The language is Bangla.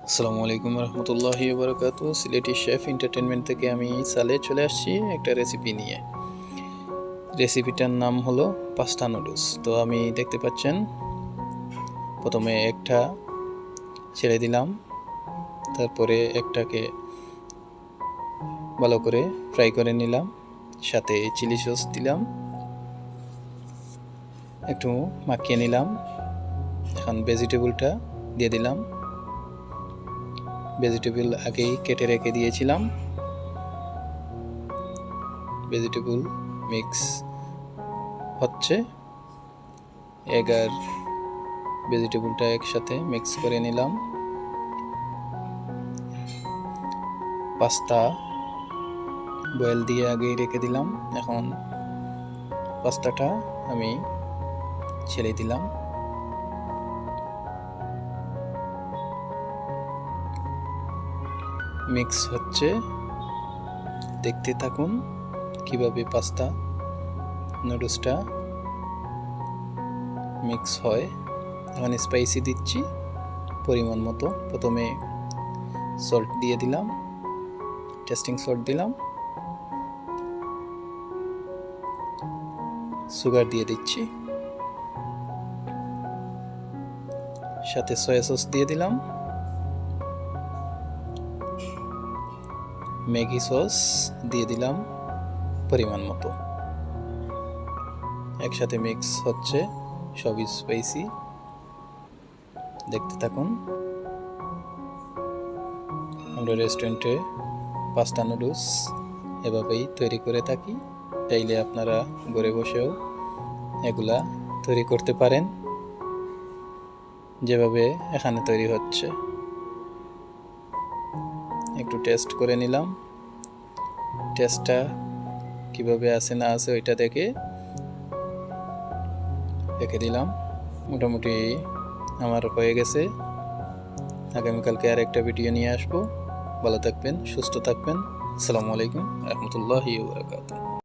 আসসালামু আলাইকুম রহমতুল্লাহি ওবরাকাতু। সিলেটি শেফ এন্টারটেনমেন্ট থেকে আমি সালে চলে আসছি একটা রেসিপি নিয়ে। রেসিপিটার নাম হলো পাস্তা নুডলস। তো আমি দেখতে পাচ্ছেন প্রথমে একটা ছেড়ে দিলাম, তারপরে একটাকে ভালো করে ফ্রাই করে নিলাম, সাথে চিলি সস দিলাম, একটু মাখিয়ে নিলাম। এখন ভেজিটেবলটা দিয়ে দিলাম। ভেজিটেবল আগেই কেটে রেখে দিয়েছিলাম। ভেজিটেবল মিক্স হচ্ছে, এগ আর ভেজিটেবলটা একসাথে মিক্স করে নিলাম। পাস্তা বয়েল দিয়ে আগেই রেখে দিলাম। এখন পাস্তাটা আমি ছেড়ে দিলাম। মিক্স হচ্ছে, দেখতে থাকুন কিভাবে পাস্তা নুডলসটা মিক্স হয়। এখন স্পাইসি দিচ্ছি পরিমাণ মতো। প্রথমে সল্ট দিয়ে দিলাম, টেস্টিং সল্ট দিলাম, সুগার দিয়ে দিচ্ছি, সাথে সয়া সস দিয়ে দিলাম, ম্যাগি সস দিয়ে দিলাম পরিমাণ মতো। একসাথে মিক্স হচ্ছে, সব স্পাইসি। দেখতে থাকুন। আমরা রেস্টুরেন্টে পাস্তা নুডলস এভাবেই তৈরি করে থাকি। চাইলে আপনারা ঘরে বসেও এগুলা তৈরি করতে পারেন, যেভাবে এখানে তৈরি হচ্ছে। একটু টেস্ট করে নিলাম, টেস্টটা কিভাবে আছে না আছে ওইটা দেখে রেখে দিলাম। মোটামুটি আমার হয়ে গেছে। আগামীকালকে আর একটা ভিডিও নিয়ে আসবো। ভালো থাকবেন, সুস্থ থাকবেন। আসসালামু আলাইকুম রহমতুল্লাহি ওয়া বারাকাতুহু।